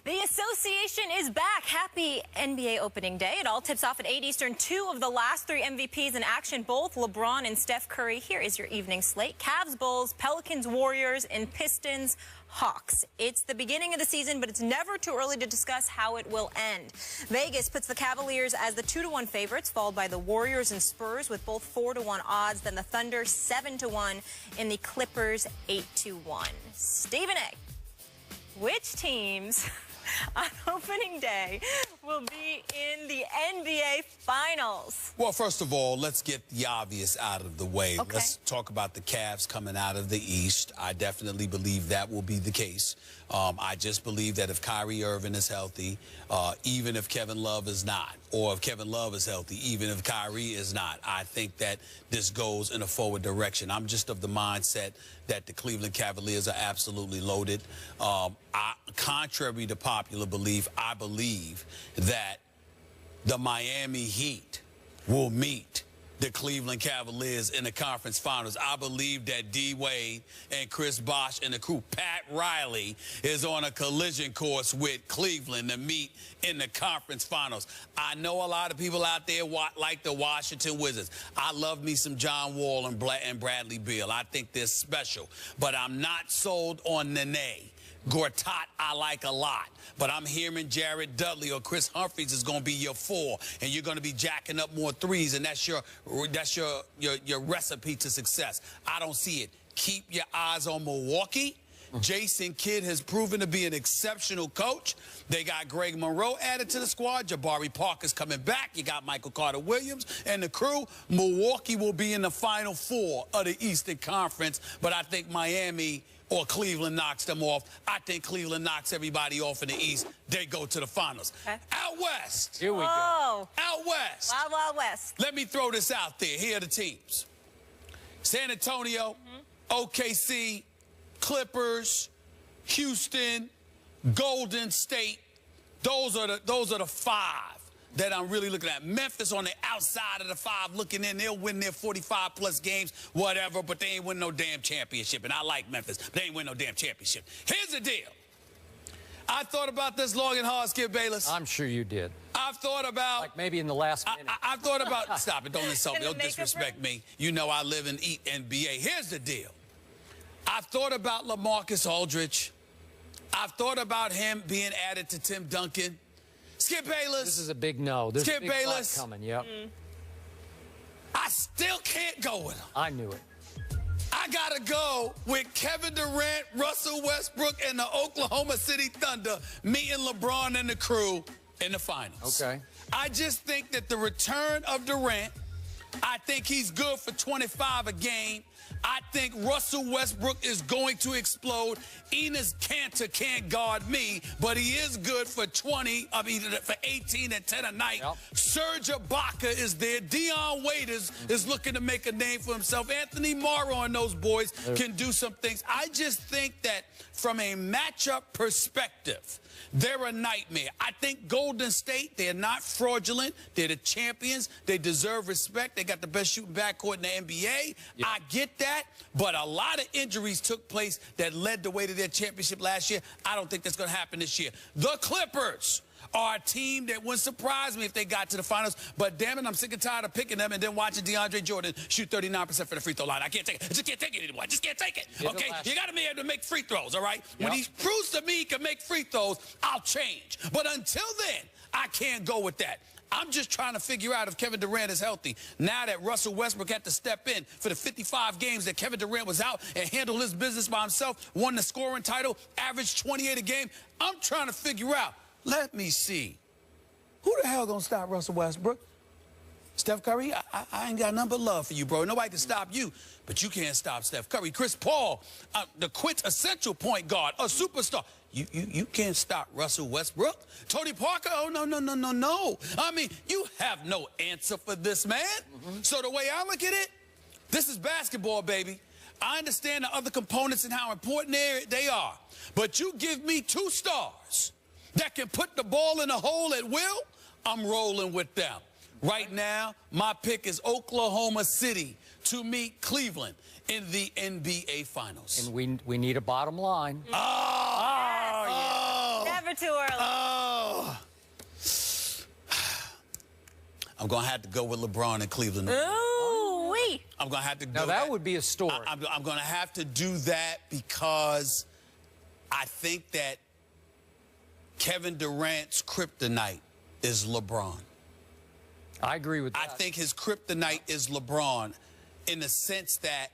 The association is back. Happy NBA opening day. It all tips off at 8 Eastern. Two of the last three MVPs in action, both LeBron and Steph Curry. Here is your evening slate. Cavs, Bulls, Pelicans, Warriors, and Pistons, Hawks. It's the beginning of the season, but it's never too early to discuss how it will end. Vegas puts the Cavaliers as the 2-1 favorites, followed by the Warriors and Spurs with both 4-1 odds. Then the Thunder 7-1 and the Clippers 8-1. Stephen A., which teams on opening day will be in the NBA Finals? Well, first of all, let's get the obvious out of the way. Okay. Let's talk about the Cavs coming out of the East. I definitely believe that will be the case. I just believe that if Kyrie Irving is healthy, even if Kevin Love is not, or if Kevin Love is healthy, even if Kyrie is not, I think that this goes in a forward direction. I'm just of the mindset that the Cleveland Cavaliers are absolutely loaded. Contrary to popular belief, I believe that the Miami Heat will meet the Cleveland Cavaliers in the conference finals. I believe that D. Wade and Chris Bosh and the crew, Pat Riley, is on a collision course with Cleveland to meet in the conference finals. I know a lot of people out there like the Washington Wizards. I love me some John Wall and Bradley Beal. I think they're special, but I'm not sold on Nene. Gortat I like a lot, but I'm hearing Jared Dudley or Chris Humphries is going to be your 4, and you're going to be jacking up more threes, and that's your recipe to success. I don't see it. Keep your eyes on Milwaukee. Jason Kidd has proven to be an exceptional coach. They got Greg Monroe added to the squad. Jabari Parker's coming back. You got Michael Carter-Williams and the crew. Milwaukee will be in the Final Four of the Eastern Conference, but I think Miami or Cleveland knocks them off. I think Cleveland knocks everybody off in the East. They go to the finals. Okay. Out West. Here we go. Out West. Wild, Wild West. Let me throw this out there. Here are the teams. San Antonio, OKC, Clippers, Houston, Golden State. Those are the 5 that I'm really looking at. Memphis on the outside of the 5 looking in. They'll win their 45-plus games, whatever, but they ain't win no damn championship. And I like Memphis, but they ain't win no damn championship. Here's the deal. I thought about this long and hard, Skip Bayless. I'm sure you did. I've thought about... Like maybe in the last minute. I've thought about... Stop it. Don't insult me. Don't disrespect me. You know I live and eat NBA. Here's the deal. I've thought about LaMarcus Aldridge. I've thought about him being added to Tim Duncan. Skip Bayless. This is a big no. There's Skip a big Bayless coming. Yep. I still can't go with him. I knew it. I gotta go with Kevin Durant, Russell Westbrook, and the Oklahoma City Thunder meeting LeBron and the crew in the finals. Okay. I just think that the return of Durant, I think he's good for 25 a game. I think Russell Westbrook is going to explode. Enes Kanter can't guard me, but he is good for 20, for 18 and 10 a night. Yep. Serge Ibaka is there. Dion Waiters is looking to make a name for himself. Anthony Morrow and those boys can do some things. I just think that from a matchup perspective, they're a nightmare. I think Golden State, they're not fraudulent. They're the champions. They deserve respect. They got the best shooting backcourt in the NBA. Yep. I get that, but a lot of injuries took place that led the way to their championship last year. I don't think that's going to happen this year. The Clippers are a team that wouldn't surprise me if they got to the finals, but damn it, I'm sick and tired of picking them and then watching DeAndre Jordan shoot 39% for the free throw line. I can't take it. I just can't take it anymore. I just can't take it. Okay? You got to be able to make free throws, all right? Yep. When he proves to me he can make free throws, I'll change. But until then, I can't go with that. I'm just trying to figure out if Kevin Durant is healthy. Now that Russell Westbrook had to step in for the 55 games that Kevin Durant was out and handle his business by himself, won the scoring title, averaged 28 a game, I'm trying to figure out, let me see. Who the hell gonna stop Russell Westbrook? Steph Curry? I ain't got nothing but love for you, bro. Nobody can stop you, but you can't stop Steph Curry. Chris Paul, the quintessential point guard, a superstar. You can't stop Russell Westbrook. Tony Parker, oh, no. I mean, you have no answer for this man. So the way I look at it, this is basketball, baby. I understand the other components and how important they are, but you give me 2 stars that can put the ball in the hole at will, I'm rolling with them. Right now, my pick is Oklahoma City to meet Cleveland in the NBA Finals. And we need a bottom line. Never too early. Oh. I'm going to have to go with LeBron in Cleveland. Ooh-wee. I'm going to have to go. Now, that would be a story. I'm going to have to do that because I think that Kevin Durant's kryptonite is LeBron. I agree with that. I think his kryptonite is LeBron in the sense that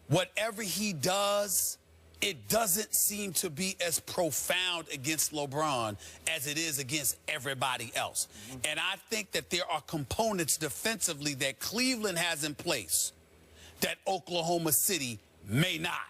whatever he does, it doesn't seem to be as profound against LeBron as it is against everybody else. And I think that there are components defensively that Cleveland has in place that Oklahoma City may not.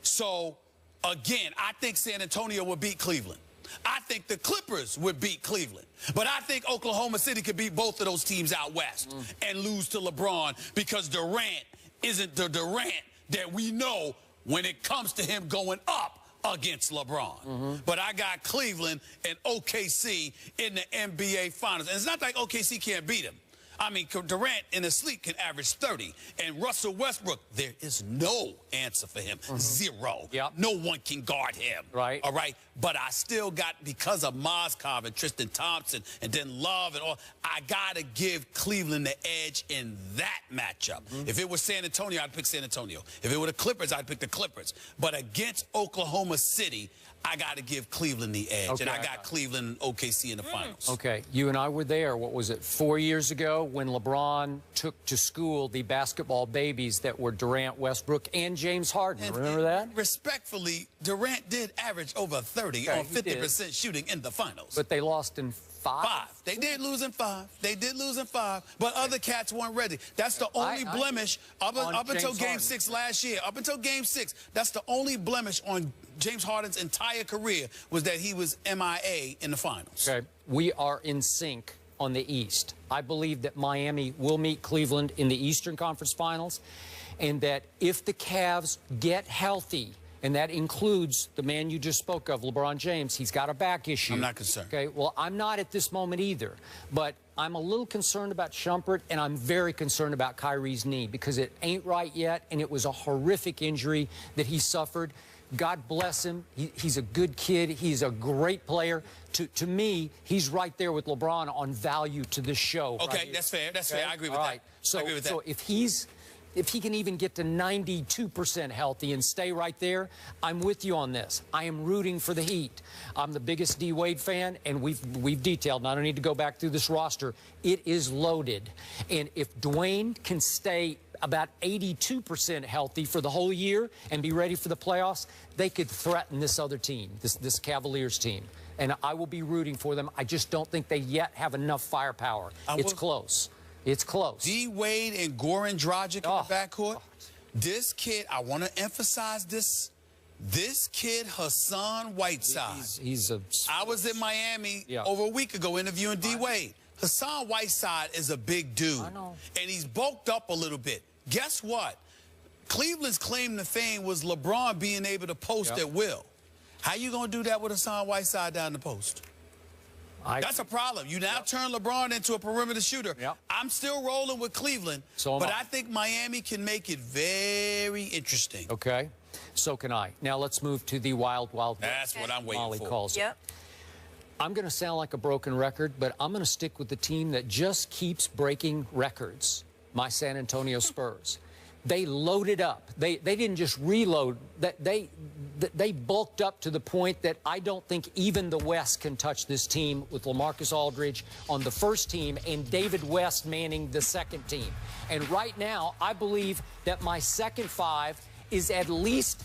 So, again, I think San Antonio will beat Cleveland. I think the Clippers would beat Cleveland. But I think Oklahoma City could beat both of those teams out west and lose to LeBron because Durant isn't the Durant that we know when it comes to him going up against LeBron. But I got Cleveland and OKC in the NBA Finals. And it's not like OKC can't beat him. I mean, Durant in his sleep can average 30. And Russell Westbrook, there is no answer for him. Zero. Yep. No one can guard him. Right. All right. But I still got, because of Mozgov and Tristan Thompson and then Love and all, I got to give Cleveland the edge in that matchup. If it was San Antonio, I'd pick San Antonio. If it were the Clippers, I'd pick the Clippers. But against Oklahoma City, I got to give Cleveland the edge. Okay. And I got Cleveland and OKC in the finals. Okay, you and I were there, what was it, 4 years ago when LeBron took to school the basketball babies that were Durant, Westbrook, and James Harden. Remember that? Respectfully, Durant did average over 30 on 50% shooting in the finals. But they lost in five. They did lose in five. They did lose in five. But other cats weren't ready. That's the only blemish up until Game 6 last year. Up until Game 6, that's the only blemish on James Harden's entire career was that he was MIA in the finals. Okay, we are in sync on the East. I believe that Miami will meet Cleveland in the Eastern Conference Finals, and that if the Cavs get healthy, and that includes the man you just spoke of, LeBron James, he's got a back issue. I'm not concerned. Okay, well, I'm not at this moment either, but I'm a little concerned about Shumpert, and I'm very concerned about Kyrie's knee because it ain't right yet, and it was a horrific injury that he suffered. God bless him. He's a good kid. He's a great player. To me, he's right there with LeBron on value to this show. Okay, right that's fair. That's okay? fair. I agree with All that. right. So, I agree with that. so if he can even get to 92% healthy and stay right there, I'm with you on this. I am rooting for the Heat. I'm the biggest D. Wade fan, and we've detailed, and I don't need to go back through this roster. It is loaded. And if Dwayne can stay about 82% healthy for the whole year and be ready for the playoffs, they could threaten this other team, this Cavaliers team. And I will be rooting for them. I just don't think they yet have enough firepower. It's close. It's close. D. Wade and Goran Dragic in the backcourt. This kid, I want to emphasize this. This kid, Hassan Whiteside. I was in Miami over a week ago interviewing D. Wade. Hassan Whiteside is a big dude. I know. And he's bulked up a little bit. Guess what? Cleveland's claim to fame was LeBron being able to post at will. How you going to do that with Hassan Whiteside down the post? That's a problem. You now turn LeBron into a perimeter shooter. I'm still rolling with Cleveland, but I think Miami can make it very interesting. Okay. So can I. Now let's move to the wild, wild. That's what I'm waiting Molly for. calls it. Yep. I'm going to sound like a broken record, but I'm going to stick with the team that just keeps breaking records, my San Antonio Spurs. They loaded up. They didn't just reload. They bulked up to the point that I don't think even the West can touch this team with LaMarcus Aldridge on the first team and David West manning the second team. And right now, I believe that my second five is at least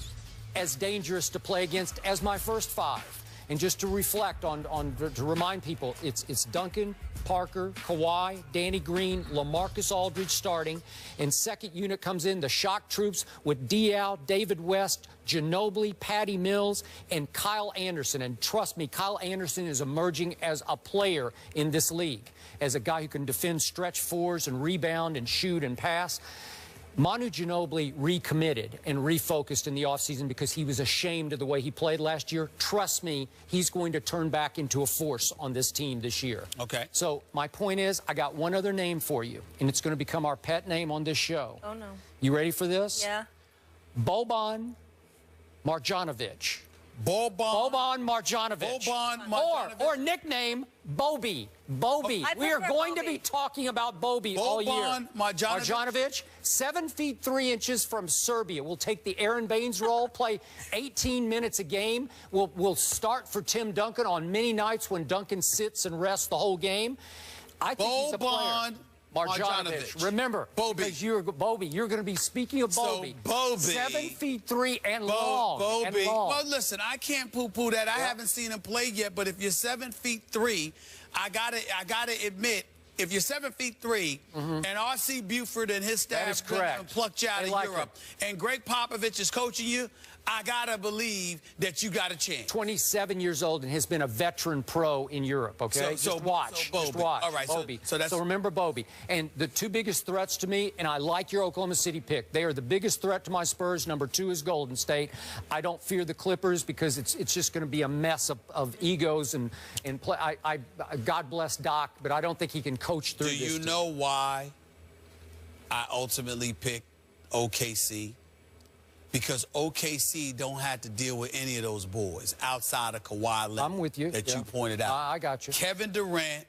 as dangerous to play against as my first five. And just to reflect to remind people, it's Duncan, Parker, Kawhi, Danny Green, LaMarcus Aldridge starting. And second unit comes in the shock troops with Diaw, David West, Ginobili, Patty Mills, and Kyle Anderson. And trust me, Kyle Anderson is emerging as a player in this league, as a guy who can defend stretch fours and rebound and shoot and pass. Manu Ginobili recommitted and refocused in the offseason because he was ashamed of the way he played last year. Trust me, he's going to turn back into a force on this team this year. Okay. So my point is, I got one other name for you, and it's going to become our pet name on this show. Oh, no. You ready for this? Yeah. Boban Marjanovic. Boban Marjanovic. Or nickname Bobby. Bobby. We are going to be talking about Bobby all year. Boban Marjanovic, 7 feet 3 inches from Serbia. Will take the Aaron Baines role, play 18 minutes a game. Will start for Tim Duncan on many nights when Duncan sits and rests the whole game. I think he's a player. Marjanovic. Remember, Bobby, you're going to be speaking of Bobby. So Bobby, 7 feet 3 and long. Bobby. Well, listen, I can't poo-poo that. I haven't seen him play yet, but if you're 7 feet 3, I gotta admit, if you're 7 feet 3, and R.C. Buford and his staff plucked you out of Europe, and Greg Popovich is coaching you, I gotta believe that you got a chance. 27 years old and has been a veteran pro in Europe, okay? Just watch. Just watch. All right, Bobby. So remember Bobby. And the two biggest threats to me, and I like your Oklahoma City pick, they are the biggest threat to my Spurs. Number 2 is Golden State. I don't fear the Clippers because it's just going to be a mess of egos and play. God bless Doc, but I don't think he can coach through this. Do you know why I ultimately picked OKC? Because OKC don't have to deal with any of those boys outside of Kawhi Leonard. I'm with you. That you pointed out. I got you. Kevin Durant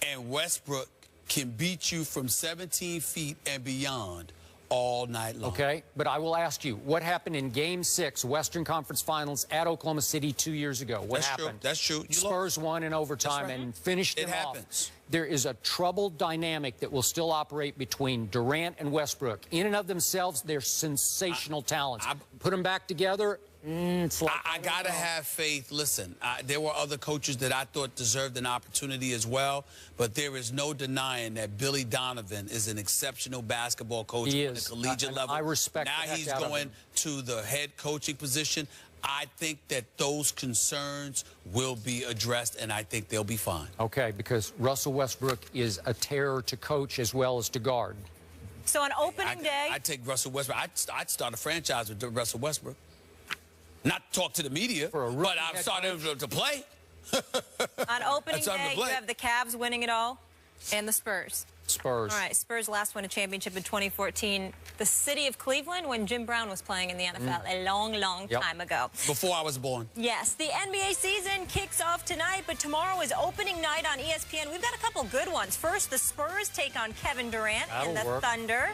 and Westbrook can beat you from 17 feet and beyond all night long. Okay, but I will ask you, what happened in Game 6, Western Conference Finals at Oklahoma City 2 years ago? What happened? That's true. Spurs won in overtime and finished them off. There is a troubled dynamic that will still operate between Durant and Westbrook. In and of themselves, they're sensational talents. Put them back together, it's like I got to have faith. Listen, there were other coaches that I thought deserved an opportunity as well, but there is no denying that Billy Donovan is an exceptional basketball coach on the collegiate level. I respect Now he's going to the head coaching position. I think that those concerns will be addressed, and I think they'll be fine. Okay, because Russell Westbrook is a terror to coach as well as to guard. So on opening day... I'd take Russell Westbrook. I'd start a franchise with Russell Westbrook. Not talk to the media, but I'm starting to play. On opening day, you have the Cavs winning it all and the Spurs. Spurs. All right, Spurs last won a championship in 2014. The city of Cleveland when Jim Brown was playing in the NFL a long, long time ago. Before I was born. Yes, the NBA season kicks off tonight, but tomorrow is opening night on ESPN. We've got a couple good ones. First, the Spurs take on Kevin Durant and the Thunder.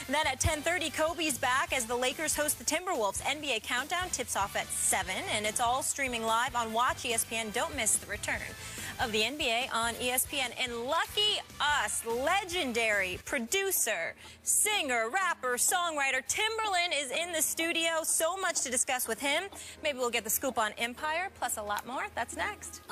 And then at 10:30, Kobe's back as the Lakers host the Timberwolves. NBA Countdown tips off at 7, and it's all streaming live on Watch ESPN. Don't miss the return of the NBA on ESPN. And lucky us, legendary producer, singer, rapper, songwriter Timberland is in the studio. So much to discuss with him. Maybe we'll get the scoop on Empire, plus a lot more. That's next.